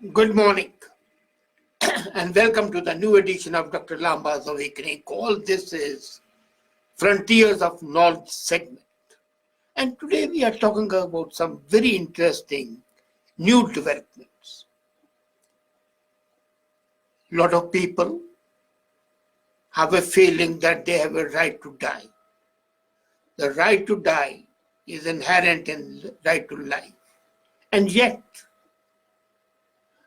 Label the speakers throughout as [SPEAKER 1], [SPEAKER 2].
[SPEAKER 1] Good morning and welcome to the new edition of Dr. Lamba's Awakening Call. This is Frontiers of Knowledge segment. And today we are talking about some very interesting new developments. A lot of people have a feeling that they have a right to die. The right to die is inherent in the right to life. And yet,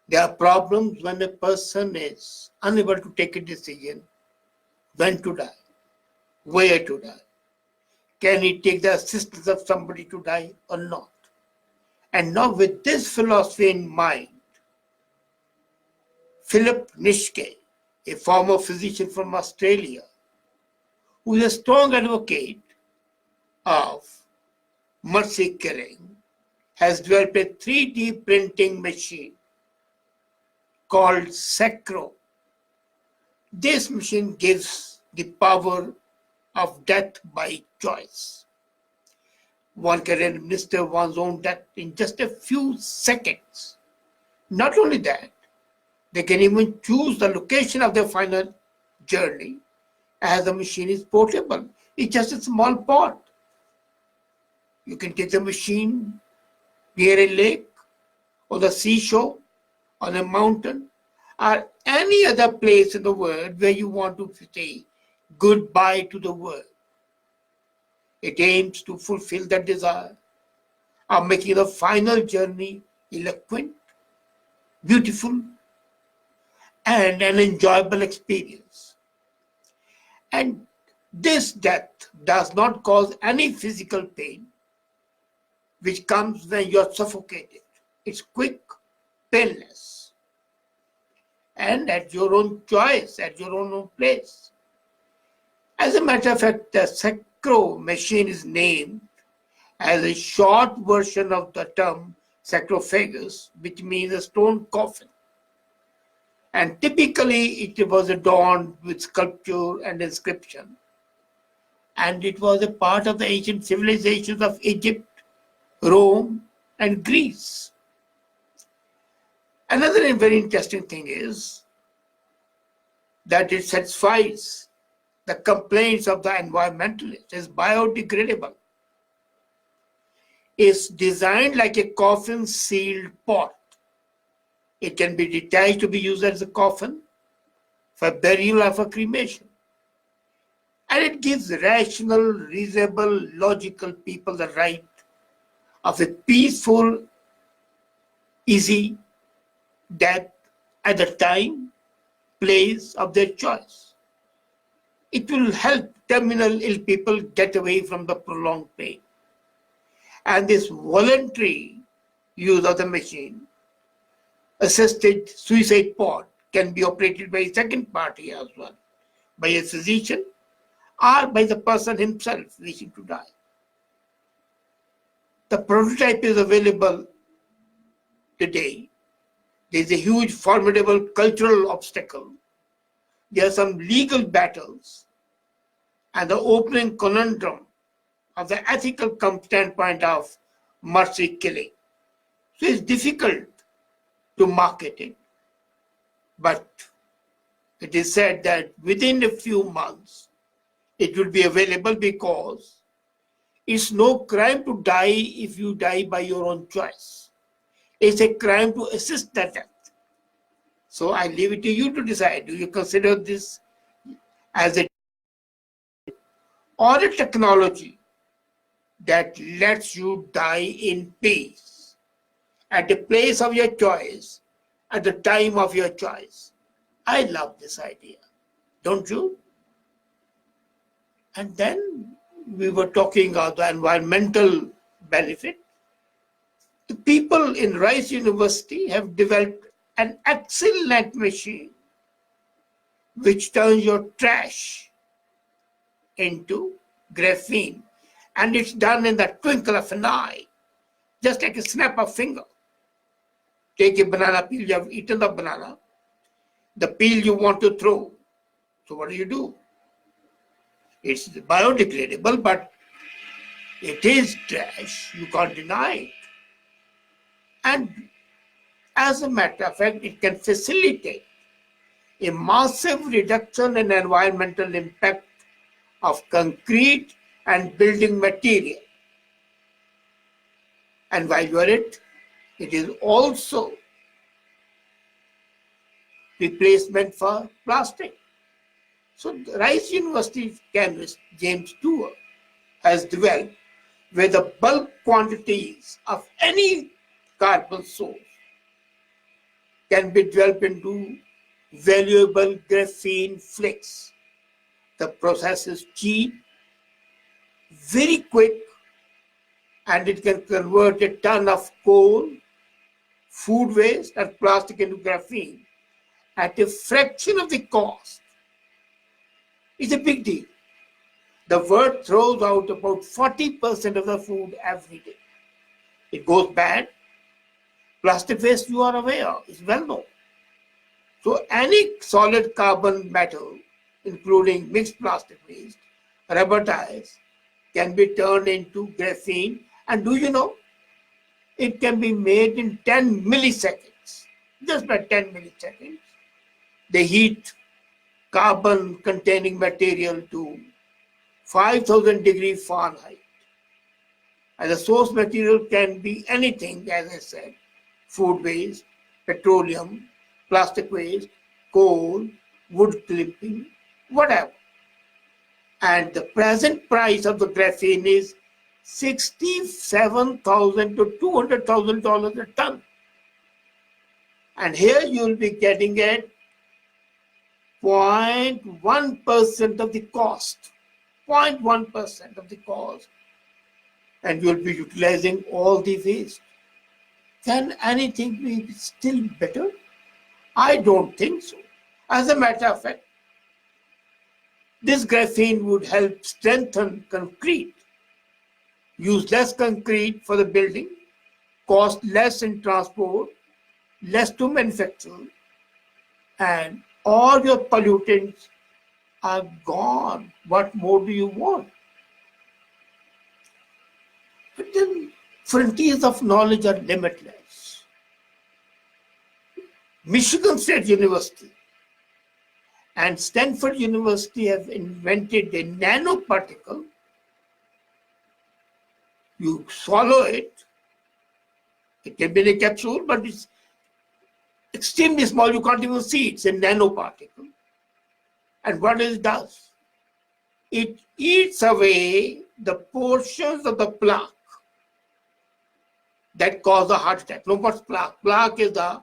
[SPEAKER 1] there are problems when a person is unable to take a decision when to die, where to die. Can he take the assistance of somebody to die or not? And now with this philosophy in mind, Philip Nitschke, a former physician from Australia, who is a strong advocate of mercy killing, has developed a 3D printing machine called Sacro. This machine gives the power of death by choice. One can administer one's own death in just a few seconds. Not only that, they can even choose the location of their final journey as the machine is portable. It's just a small pot. You can take the machine near a lake or the seashore, on a mountain, or any other place in the world where you want to say goodbye to the world. It aims to fulfill that desire of making the final journey eloquent, beautiful, and an enjoyable experience. And this death does not cause any physical pain, which comes when you're suffocated. It's quick, painless, and at your own choice, at your own place. As a matter of fact, the Sacro machine is named as a short version of the term sarcophagus, which means a stone coffin. And typically it was adorned with sculpture and inscription. And it was a part of the ancient civilizations of Egypt, Rome, and Greece. Another very interesting thing is that it satisfies the complaints of the environmentalists. It's biodegradable. It's designed like a coffin sealed pot. It can be detached to be used as a coffin for burial or for cremation. And it gives rational, reasonable, logical people the right of a peaceful, easy death at the time, place of their choice. It will help terminal ill people get away from the prolonged pain. And this voluntary use of the machine assisted suicide pod can be operated by a second party as well, by a physician or by the person himself wishing to die. The prototype is available today. There is a huge, formidable cultural obstacle. There are some legal battles and the opening conundrum of the ethical standpoint of mercy killing. So it's difficult to market it, but it is said that within a few months it will be available because it's no crime to die if you die by your own choice. It's a crime to assist the death. So I leave it to you to decide. Do you consider this as a or a technology that lets you die in peace at the place of your choice, at the time of your choice? I love this idea, don't you? And then we were talking about the environmental benefit. The people in Rice University have developed an excellent machine which turns your trash into graphene, and it's done in the twinkle of an eye, just like a snap of finger. Take a banana peel, you have eaten the banana, the peel you want to throw. So what do? It's biodegradable, but it is trash. You can't deny it. And As a matter of fact, it can facilitate a massive reduction in environmental impact of concrete and building material. And while you're at it is also replacement for plastic. So the Rice University chemist James Dewar has developed where the bulk quantities of any carbon source can be developed into valuable graphene flakes. The process is cheap, very quick, and it can convert a ton of coal, food waste, and plastic into graphene at a fraction of the cost. It's a big deal. The world throws out about 40% of the food every day. It goes bad. Plastic waste, you are aware, is well known. So any solid carbon metal, including mixed plastic waste, rubber tires, can be turned into graphene. And do you know, it can be made in 10 milliseconds. Just by 10 milliseconds, they heat carbon-containing material to 5,000 degrees Fahrenheit. And the source material can be anything, as I said, food waste, petroleum, plastic waste, coal, wood clipping, whatever. And the present price of the graphene is $67,000 to $200,000 a ton. And here you will be getting at 0.1% of the cost, 0.1% of the cost, and you will be utilizing all the waste. Can anything be still better? I don't think so. As a matter of fact, this graphene would help strengthen concrete, use less concrete for the building, cost less in transport, less to manufacture, and all your pollutants are gone. What more do you want? But then frontiers of knowledge are limitless. Michigan State University and Stanford University have invented a nanoparticle. You swallow it. It can be in a capsule, but it's extremely small. You can't even see it. It's a nanoparticle. And what it does? It eats away the portions of the plaque that cause a heart attack. No, what's plaque? Plaque is the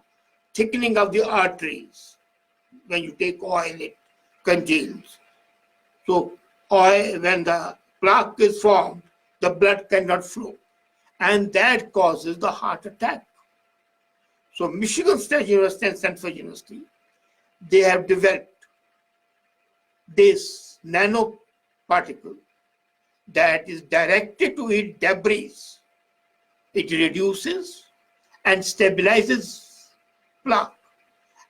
[SPEAKER 1] thickening of the arteries. When you take oil, it congeals. So oil, when the plaque is formed, the blood cannot flow. And that causes the heart attack. So Michigan State University and Stanford University, they have developed this nanoparticle that is directed to eat debris. It reduces and stabilizes plaque.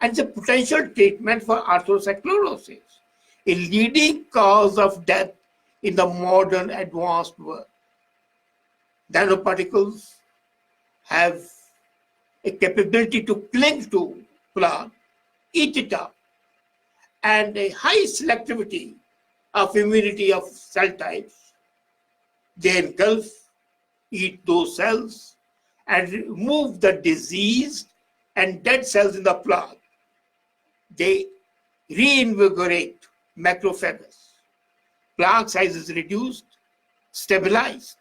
[SPEAKER 1] And it's a potential treatment for atherosclerosis, a leading cause of death in the modern advanced world. Nanoparticles have a capability to cling to plaque, eat it up, and a high selectivity of immunity of cell types. They engulf, eat those cells, and remove the diseased and dead cells in the plaque. They reinvigorate macrophages. Plaque size is reduced, stabilized,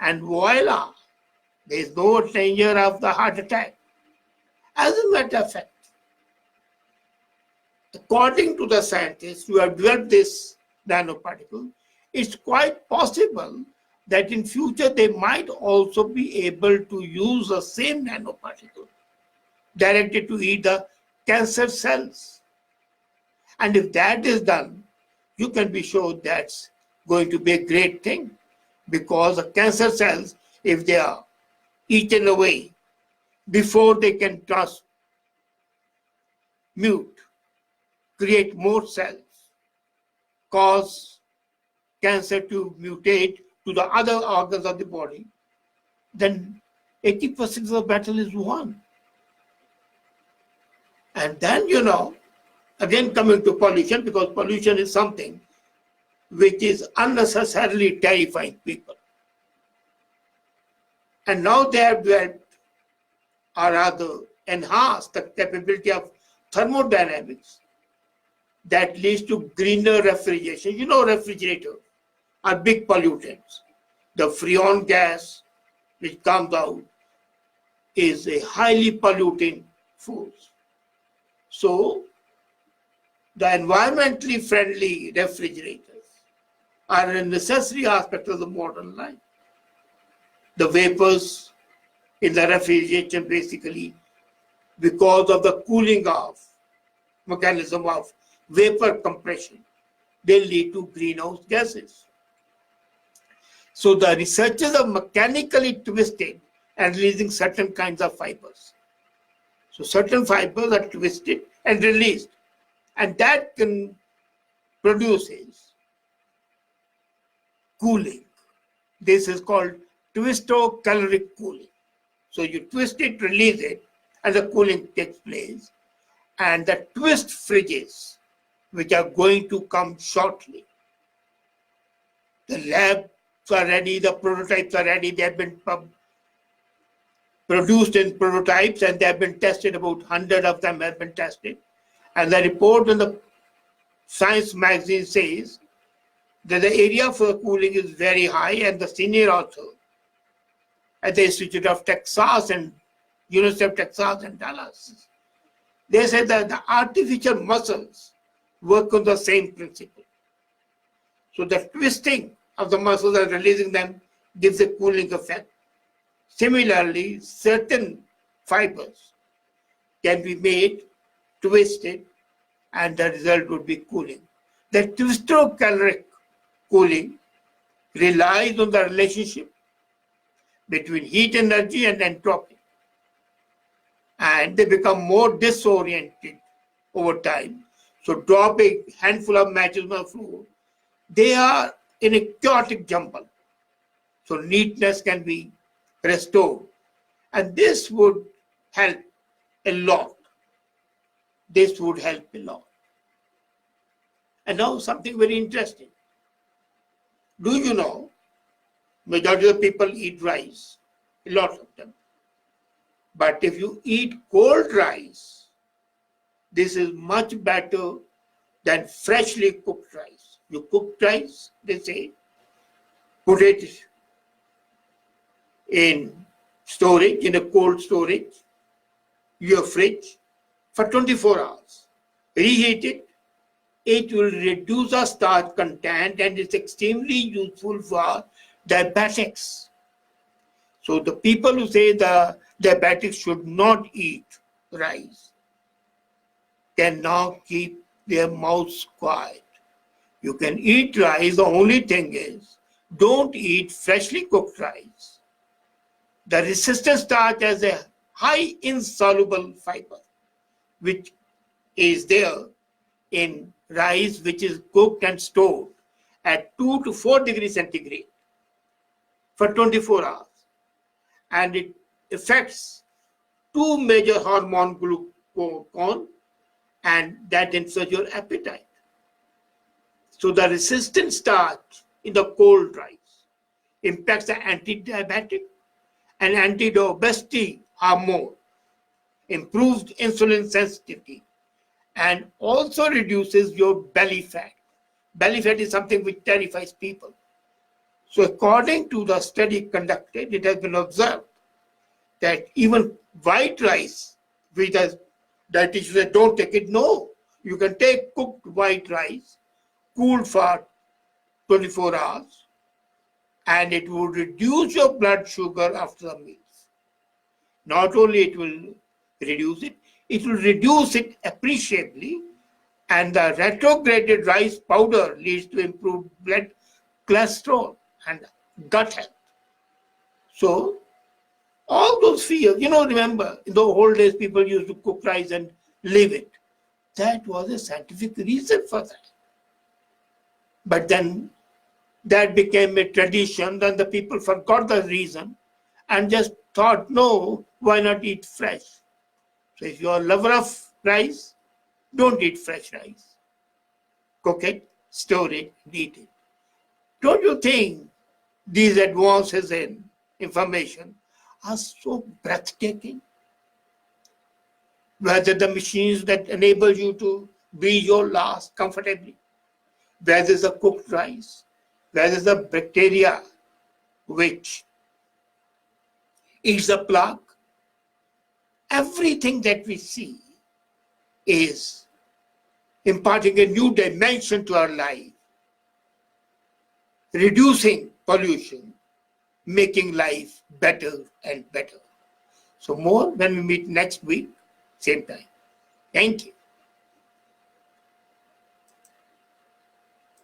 [SPEAKER 1] and voila, there is no danger of the heart attack. As a matter of fact, according to the scientists who have developed this nanoparticle, it's quite possible that in future they might also be able to use the same nanoparticle directed to eat the cancer cells. And if that is done, you can be sure that's going to be a great thing, because the cancer cells, if they are eaten away before they can transmute, create more cells, cause cancer to mutate to the other organs of the body, then 80% of the battle is won. And then, again coming to pollution, because pollution is something which is unnecessarily terrifying people. And now they have developed or rather enhanced the capability of thermodynamics that leads to greener refrigeration. Refrigerators are big pollutants. The freon gas which comes out is a highly polluting force. So the environmentally friendly refrigerators are a necessary aspect of the modern life. The vapors in the refrigeration basically, because of the cooling off mechanism of vapor compression, they lead to greenhouse gases. So the researchers are mechanically twisting and releasing certain kinds of fibers. So certain fibers are twisted and released, and that can produces cooling. This is called twistocaloric cooling. So you twist it, release it, and the cooling takes place. And the twist fridges, which are going to come shortly. The labs are ready, the prototypes are ready, they have been produced in prototypes and they have been tested, about 100 of them have been tested. And the report in the Science magazine says that the area for cooling is very high, and the senior author at the Institute of Texas and University of Texas in Dallas, they said that the artificial muscles work on the same principle. So the twisting of the muscles and releasing them gives a cooling effect. Similarly, certain fibers can be made, twisted, and the result would be cooling. The twistocaloric cooling relies on the relationship between heat energy and entropy, and they become more disoriented over time. So drop a handful of matches on the floor, they are in a chaotic jumble. So neatness can be restored, and this would help a lot. This would help a lot. And now something very interesting. Do you know, majority of people eat rice, a lot of them. But if you eat cold rice, this is much better than freshly cooked rice. You cook rice, they say, put it in storage, in a cold storage, your fridge, for 24 hours. Reheat it. It will reduce the starch content and it's extremely useful for diabetics. So the people who say the diabetics should not eat rice can now keep their mouths quiet. You can eat rice, the only thing is, don't eat freshly cooked rice. The resistant starch has a high insoluble fiber, which is there in rice which is cooked and stored at 2 to 4 degrees centigrade for 24 hours. And it affects two major hormone, glucagon, and that influences your appetite. So the resistant starch in the cold rice impacts the anti-diabetic and anti-obesity hormone, improves insulin sensitivity, and also reduces your belly fat. Belly fat is something which terrifies people. So according to the study conducted, it has been observed that even white rice, which the dietitians say don't take it, no. You can take cooked white rice, cooled for 24 hours, and it will reduce your blood sugar after the meals. Not only it will reduce it will reduce it appreciably, and the retrograded rice powder leads to improved blood cholesterol and gut health. So all those fears, remember, in the old days, people used to cook rice and leave it. That was a scientific reason for that. But then that became a tradition, then the people forgot the reason and just thought, no, why not eat fresh? So if you are a lover of rice, don't eat fresh rice. Cook it, store it, and eat it. Don't you think these advances in information are so breathtaking? Whether the machines that enable you to breathe your last comfortably, whether it's a cooked rice, whether it's a bacteria which eats the plaque, everything that we see is imparting a new dimension to our life, reducing pollution, making life better and better. So more when we meet next week, same time. Thank you.